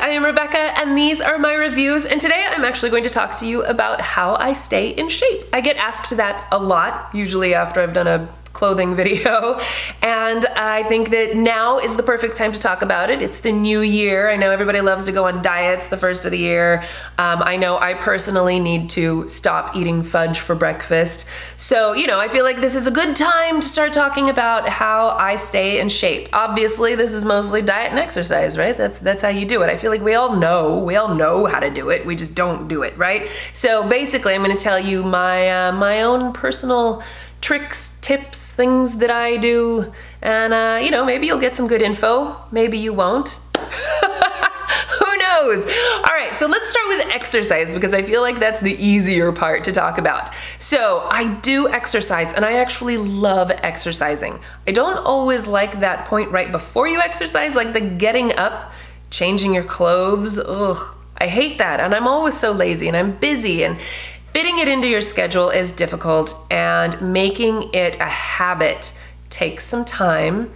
I am Rebecca and these are my reviews, and today I'm actually going to talk to you about how I stay in shape. I get asked that a lot, usually after I've done a clothing video, and I think that now is the perfect time to talk about it. It's the new year. I know everybody loves to go on diets the first of the year. I know I personally need to stop eating fudge for breakfast. So, you know, I feel like this is a good time to start talking about how I stay in shape. Obviously, this is mostly diet and exercise, right? That's how you do it. I feel like we all know how to do it. We just don't do it, right? So basically, I'm going to tell you my own personal tricks, tips, things that I do, and you know, maybe you'll get some good info, maybe you won't. Who knows? All right, so let's start with exercise because I feel like that's the easier part to talk about. So I do exercise and I actually love exercising. I don't always like that point right before you exercise, like the getting up, changing your clothes. Ugh, I hate that, and I'm always so lazy and I'm busy, and fitting it into your schedule is difficult, and making it a habit takes some time,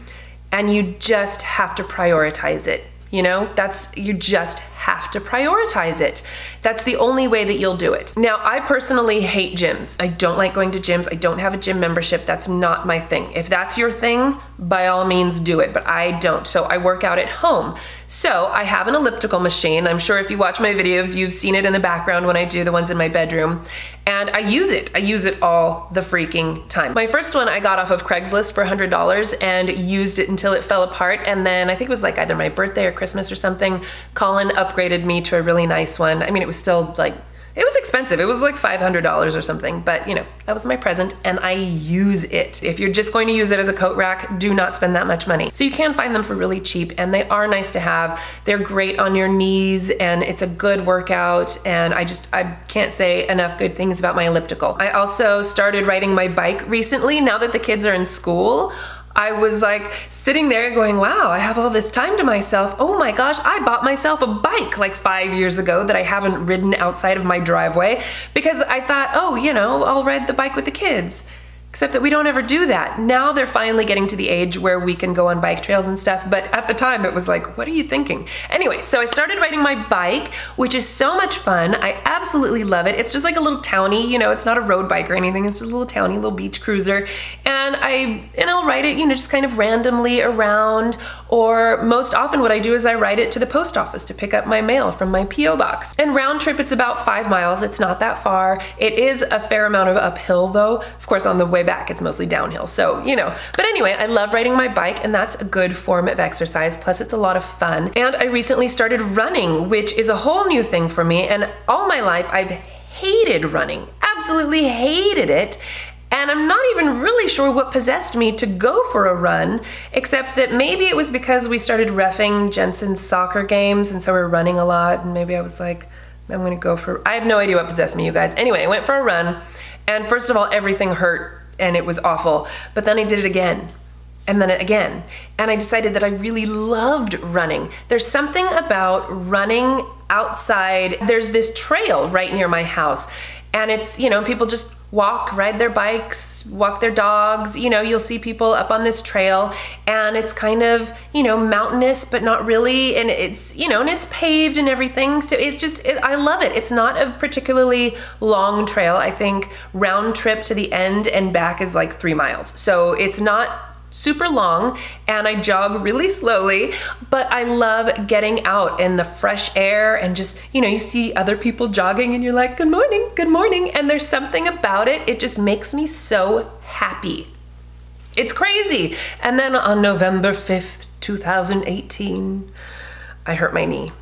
and you just have to prioritize it. You know, you just have to prioritize it. That's the only way that you'll do it. Now, I personally hate gyms. I don't like going to gyms. I don't have a gym membership. That's not my thing. If that's your thing, by all means do it, but I don't. So I work out at home. So I have an elliptical machine. I'm sure if you watch my videos, you've seen it in the background when I do the ones in my bedroom. And I use it. I use it all the freaking time. My first one I got off of Craigslist for $100 and used it until it fell apart. And then I think it was like either my birthday or Christmas or something, Colin upgraded me to a really nice one. I mean, it was still like, it was expensive. It was like $500 or something, but you know, that was my present and I use it. If you're just going to use it as a coat rack, do not spend that much money. So you can find them for really cheap and they are nice to have. They're great on your knees and it's a good workout, and I can't say enough good things about my elliptical. I also started riding my bike recently. Now that the kids are in school, I was like sitting there going, wow, I have all this time to myself. Oh my gosh, I bought myself a bike like 5 years ago that I haven't ridden outside of my driveway because I thought, oh, you know, I'll ride the bike with the kids. Except that we don't ever do that. Now they're finally getting to the age where we can go on bike trails and stuff, but at the time it was like, what are you thinking? Anyway, so I started riding my bike, which is so much fun. I absolutely love it. It's just like a little townie, you know, it's not a road bike or anything. It's just a little townie, little beach cruiser. And I'll ride it, you know, just kind of randomly around, or most often what I do is I ride it to the post office to pick up my mail from my P.O. box. And round trip, it's about 5 miles. It's not that far. It is a fair amount of uphill though. Of course, on the way back, it's mostly downhill, so you know. But anyway, I love riding my bike and that's a good form of exercise, plus it's a lot of fun. And I recently started running, which is a whole new thing for me, and all my life I've hated running, absolutely hated it. And I'm not even really sure what possessed me to go for a run, except that maybe it was because we started reffing Jensen's soccer games and so we're running a lot, and maybe I was like, I'm gonna go for, I have no idea what possessed me, you guys. Anyway, I went for a run, and first of all, everything hurt and it was awful. But then I did it again, and then again, and I decided that I really loved running. There's something about running outside. There's this trail right near my house, and it's, you know, people just walk, ride their bikes, walk their dogs, you know, you'll see people up on this trail, and it's kind of, you know, mountainous, but not really, and it's, you know, and it's paved and everything, so it's just, I love it. It's not a particularly long trail. I think round trip to the end and back is like 3 miles, so it's not super long, and I jog really slowly, but I love getting out in the fresh air and just, you know, you see other people jogging and you're like, good morning, and there's something about it, it just makes me so happy. It's crazy. And then on November 5th, 2018, I hurt my knee.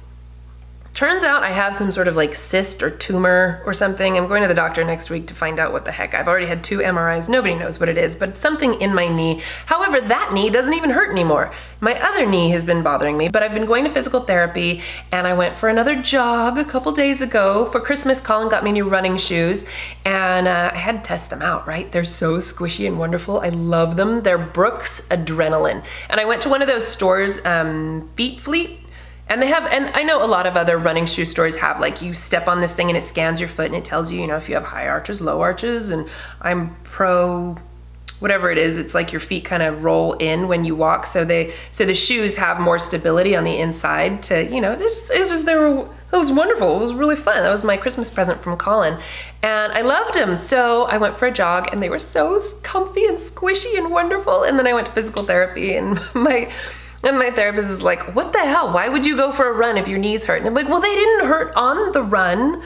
Turns out I have some sort of like cyst or tumor or something. I'm going to the doctor next week to find out what the heck. I've already had 2 MRIs. Nobody knows what it is, but it's something in my knee. However, that knee doesn't even hurt anymore. My other knee has been bothering me, but I've been going to physical therapy, and I went for another jog a couple days ago. For Christmas, Colin got me new running shoes, and I had to test them out, right? They're so squishy and wonderful. I love them. They're Brooks Adrenaline. And I went to one of those stores, Feet Fleet. And they have, and I know a lot of other running shoe stores have, like, you step on this thing and it scans your foot and it tells you, you know, if you have high arches, low arches, and I'm pro whatever it is, it's like your feet kind of roll in when you walk. So the shoes have more stability on the inside to, you know, it was wonderful. It was really fun. That was my Christmas present from Colin. And I loved them. So I went for a jog and they were so comfy and squishy and wonderful. And then I went to physical therapy and my therapist is like, what the hell? Why would you go for a run if your knees hurt? And I'm like, well, they didn't hurt on the run.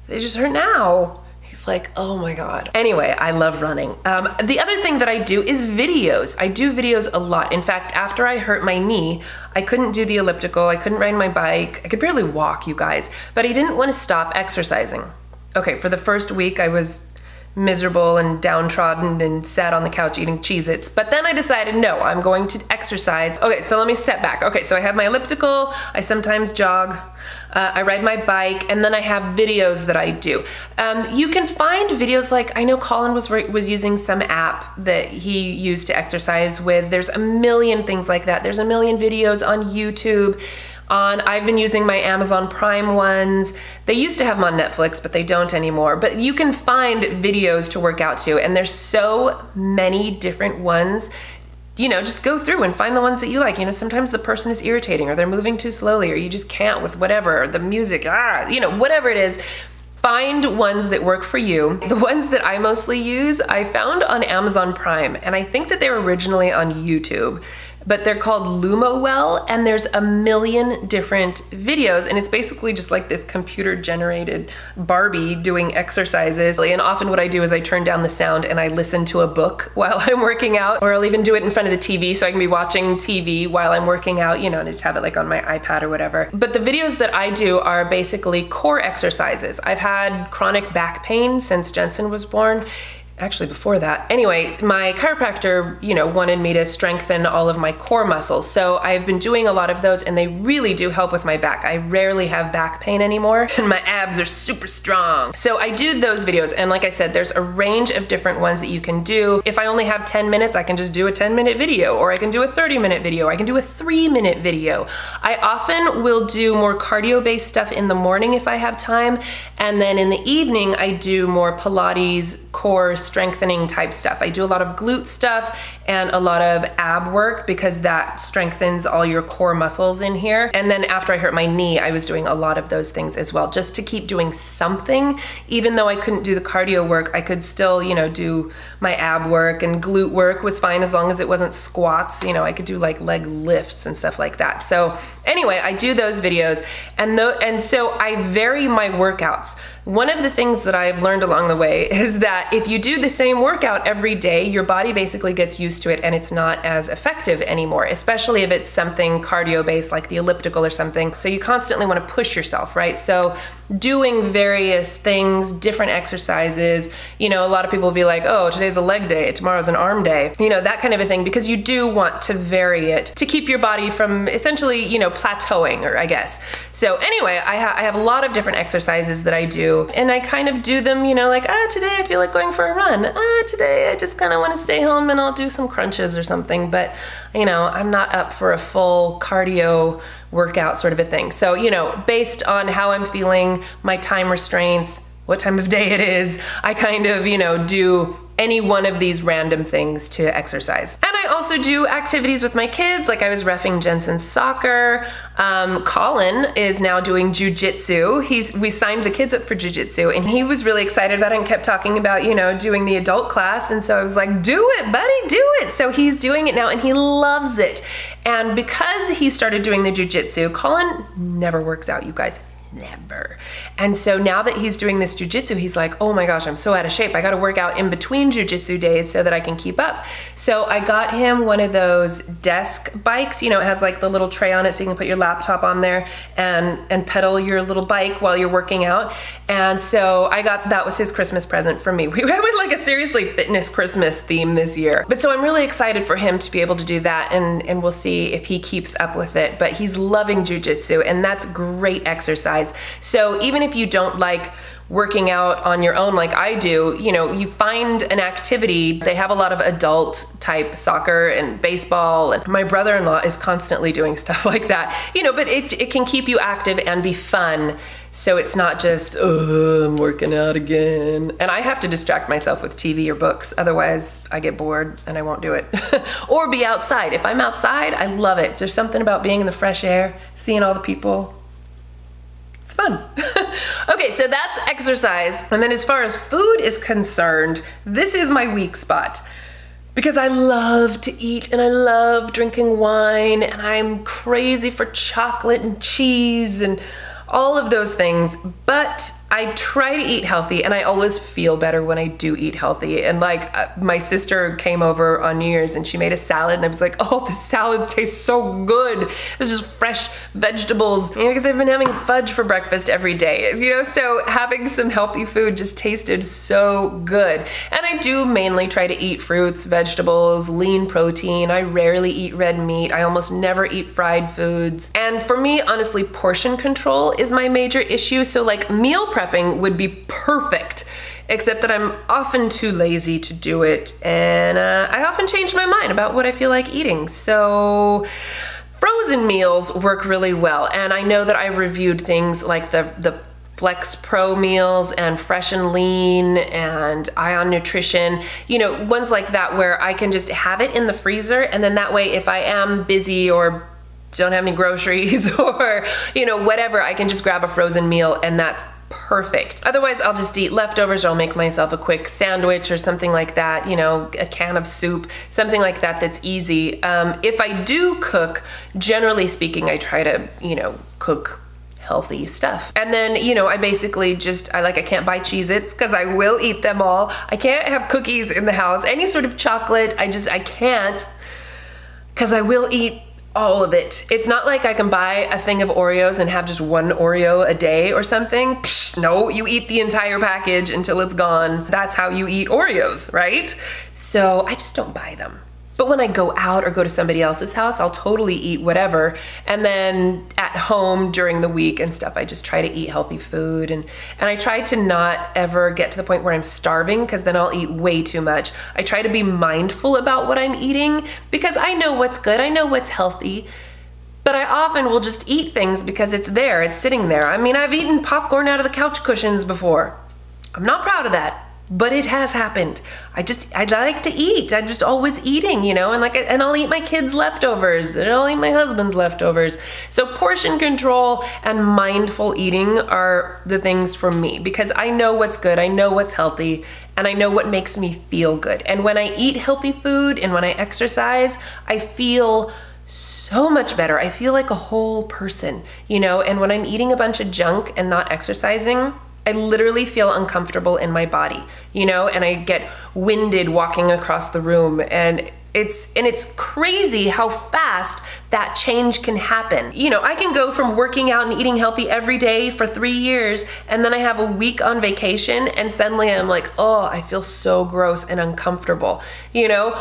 They just hurt now. He's like, oh my God. Anyway, I love running. The other thing that I do is videos. I do videos a lot. In fact, after I hurt my knee, I couldn't do the elliptical. I couldn't ride my bike. I could barely walk, you guys, but I didn't want to stop exercising. Okay, for the first week, I was miserable and downtrodden and sat on the couch eating Cheez-Its. But then I decided, no, I'm going to exercise. Okay, so let me step back. Okay, so I have my elliptical, I sometimes jog, I ride my bike, and then I have videos that I do. You can find videos like, I know Colin was using some app that he used to exercise with. There's a million things like that. There's a million videos on YouTube. I've been using my Amazon Prime ones. They used to have them on Netflix, but they don't anymore. But you can find videos to work out to, and there's so many different ones. You know, just go through and find the ones that you like. You know, sometimes the person is irritating or they're moving too slowly or you just can't with whatever, or the music, you know, whatever it is. Find ones that work for you. The ones that I mostly use, I found on Amazon Prime, and I think that they were originally on YouTube, but they're called LumoWell, and there's a million different videos, and it's basically just like this computer-generated Barbie doing exercises. And often what I do is I turn down the sound and I listen to a book while I'm working out, or I'll even do it in front of the TV so I can be watching TV while I'm working out, you know, and I just have it like on my iPad or whatever. But the videos that I do are basically core exercises. I've had chronic back pain since Jensen was born. Actually before that. Anyway, my chiropractor, you know, wanted me to strengthen all of my core muscles. So I've been doing a lot of those and they really do help with my back. I rarely have back pain anymore and my abs are super strong. So I do those videos, and like I said, there's a range of different ones that you can do. If I only have 10 minutes, I can just do a 10-minute video, or I can do a 30-minute video, I can do a 3-minute video. I often will do more cardio-based stuff in the morning if I have time, and then in the evening I do more Pilates, core strengthening type stuff. I do a lot of glute stuff and a lot of ab work because that strengthens all your core muscles in here. And then after I hurt my knee, I was doing a lot of those things as well, just to keep doing something. Even though I couldn't do the cardio work, I could still, you know, do my ab work, and glute work was fine as long as it wasn't squats. You know, I could do like leg lifts and stuff like that. So anyway, I do those videos, and so I vary my workouts. One of the things that I've learned along the way is that if you do the same workout every day, your body basically gets used to it and it's not as effective anymore, especially if it's something cardio-based like the elliptical or something. So you constantly want to push yourself, right? So doing various things, different exercises, you know, a lot of people will be like, oh, today's a leg day, tomorrow's an arm day, you know, that kind of a thing, because you do want to vary it to keep your body from essentially, you know, plateauing, or I guess. So anyway, I have a lot of different exercises that I do, and I kind of do them, you know, like, today I feel like going for a run. Today I just kind of want to stay home and I'll do some crunches or something, but you know, I'm not up for a full cardio workout sort of a thing. So, you know, based on how I'm feeling, my time restraints, what time of day it is, I kind of, you know, do any one of these random things to exercise. And I also do activities with my kids, like I was reffing Jensen's soccer. Colin is now doing jujitsu. We signed the kids up for jujitsu, and he was really excited about it and kept talking about, you know, doing the adult class. And so I was like, do it, buddy, do it. So he's doing it now and he loves it. And because he started doing the jujitsu, Colin never works out, you guys. Never. And so now that he's doing this jujitsu, he's like, oh my gosh, I'm so out of shape. I got to work out in between jujitsu days so that I can keep up. So I got him one of those desk bikes. You know, it has like the little tray on it so you can put your laptop on there and pedal your little bike while you're working out. And so that was his Christmas present for me. We went with like a seriously fitness Christmas theme this year. But so I'm really excited for him to be able to do that, and we'll see if he keeps up with it. But he's loving jujitsu, and that's great exercise. exercise. So even if you don't like working out on your own like I do, you know, you find an activity. They have a lot of adult type soccer and baseball, and my brother-in-law is constantly doing stuff like that, you know, but it can keep you active and be fun. So it's not just, oh, I'm working out again. And I have to distract myself with TV or books. Otherwise I get bored and I won't do it. Or be outside. If I'm outside, I love it. There's something about being in the fresh air, seeing all the people. It's fun. Okay, so that's exercise. And then as far as food is concerned, this is my weak spot. Because I love to eat and I love drinking wine and I'm crazy for chocolate and cheese and all of those things, but I try to eat healthy and I always feel better when I do eat healthy. And like my sister came over on New Year's and she made a salad and I was like, oh, the salad tastes so good. It's just fresh vegetables. You know, because I've been having fudge for breakfast every day, you know, so having some healthy food just tasted so good. And I do mainly try to eat fruits, vegetables, lean protein. I rarely eat red meat. I almost never eat fried foods. And for me, honestly, portion control is my major issue. So like meal prepping would be perfect, except that I'm often too lazy to do it, and I often change my mind about what I feel like eating. So frozen meals work really well, and I know that I've reviewed things like the Flex Pro meals and Fresh and Lean and Ion Nutrition, you know, ones like that where I can just have it in the freezer, and then that way if I am busy or don't have any groceries or, you know, whatever, I can just grab a frozen meal and that's perfect. Otherwise, I'll just eat leftovers or I'll make myself a quick sandwich or something like that, you know, a can of soup, something like that that's easy. If I do cook, generally speaking, I try to, you know, cook healthy stuff. And then, you know, I basically just, I can't buy Cheez-Its because I will eat them all. I can't have cookies in the house, any sort of chocolate, I can't, because I will eat all of it. It's not like I can buy a thing of Oreos and have just one Oreo a day or something. Psh, no, you eat the entire package until it's gone. That's how you eat Oreos, right? So I just don't buy them. But when I go out or go to somebody else's house, I'll totally eat whatever. And then at home during the week and stuff, I just try to eat healthy food. And I try to not ever get to the point where I'm starving, because then I'll eat way too much. I try to be mindful about what I'm eating because I know what's good, I know what's healthy. But I often will just eat things because it's there, it's sitting there. I mean, I've eaten popcorn out of the couch cushions before. I'm not proud of that, but it has happened. I like to eat. I'm just always eating, you know, and I'll eat my kids' leftovers and I'll eat my husband's leftovers. So portion control and mindful eating are the things for me, because I know what's good, I know what's healthy, and I know what makes me feel good. And when I eat healthy food and when I exercise, I feel so much better. I feel like a whole person, you know, and when I'm eating a bunch of junk and not exercising, I literally feel uncomfortable in my body, you know, and I get winded walking across the room, and it's crazy how fast that change can happen. You know, I can go from working out and eating healthy every day for 3 years, and then I have a week on vacation and suddenly I'm like, oh, I feel so gross and uncomfortable, you know?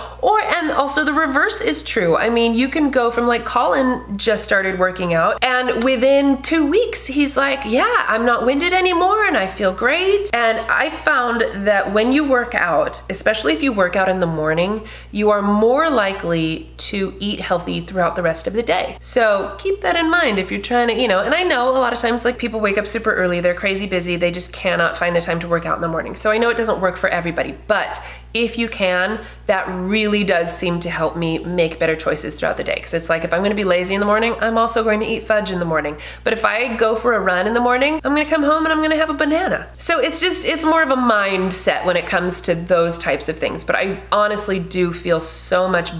And also the reverse is true. I mean, you can go from, like, Colin just started working out and within 2 weeks he's like, yeah, I'm not winded anymore and I feel great. And I found that when you work out, especially if you work out in the morning, you are more likely to eat healthy throughout the rest of the day. So keep that in mind if you're trying to, you know, and I know a lot of times, like, people wake up super early, they're crazy busy, they just cannot find the time to work out in the morning. So I know it doesn't work for everybody, but if you can, that really does seem to help me make better choices throughout the day. Because it's like, if I'm gonna be lazy in the morning, I'm also going to eat fudge in the morning. But if I go for a run in the morning, I'm gonna come home and I'm gonna have a banana. So it's more of a mindset when it comes to those types of things. But I honestly do feel so much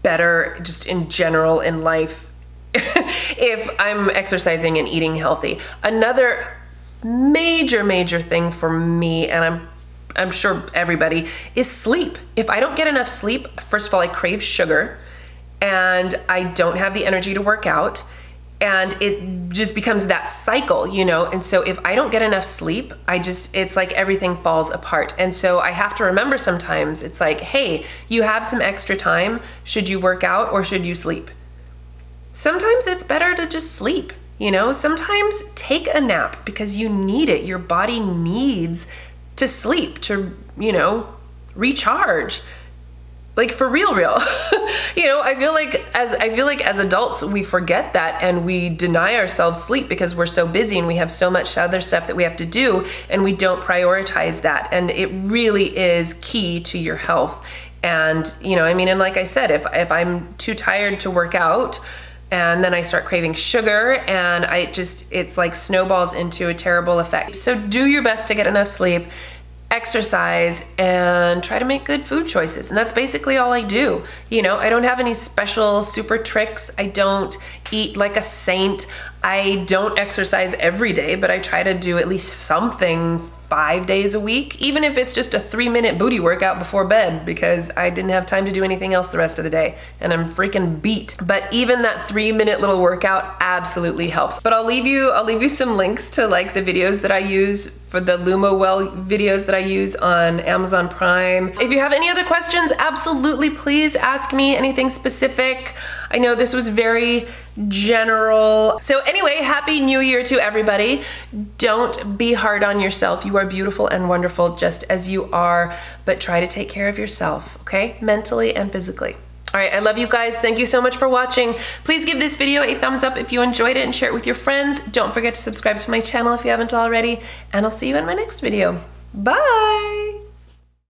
better just in general in life if I'm exercising and eating healthy. Another major thing for me, and I'm sure everybody, is sleep. If I don't get enough sleep, first of all, I crave sugar and I don't have the energy to work out, and it just becomes that cycle, you know? And so if I don't get enough sleep, it's like everything falls apart. And so I have to remember sometimes, it's like, hey, you have some extra time. Should you work out or should you sleep? Sometimes it's better to just sleep. You know, sometimes take a nap because you need it. Your body needs to sleep, to, you know, recharge. Like for real. You know, I feel like as adults we forget that and we deny ourselves sleep because we're so busy and we have so much other stuff that we have to do and we don't prioritize that. And it really is key to your health. And, you know, I mean, and like I said, if I'm too tired to work out and then I start craving sugar and it's like snowballs into a terrible effect. So do your best to get enough sleep, exercise, and try to make good food choices. And that's basically all I do. You know, I don't have any special super tricks. I don't eat like a saint. I don't exercise every day, but I try to do at least something 5 days a week, even if it's just a 3-minute booty workout before bed because I didn't have time to do anything else the rest of the day and I'm freaking beat. But even that 3-minute little workout absolutely helps. But I'll leave you some links to like the videos that I use for the LumaWell videos that I use on Amazon Prime. If you have any other questions, absolutely please ask me anything specific. I know this was very general. So anyway, Happy New Year to everybody. Don't be hard on yourself. You are beautiful and wonderful just as you are, but try to take care of yourself, okay? Mentally and physically. All right, I love you guys. Thank you so much for watching. Please give this video a thumbs up if you enjoyed it and share it with your friends. Don't forget to subscribe to my channel if you haven't already, and I'll see you in my next video. Bye.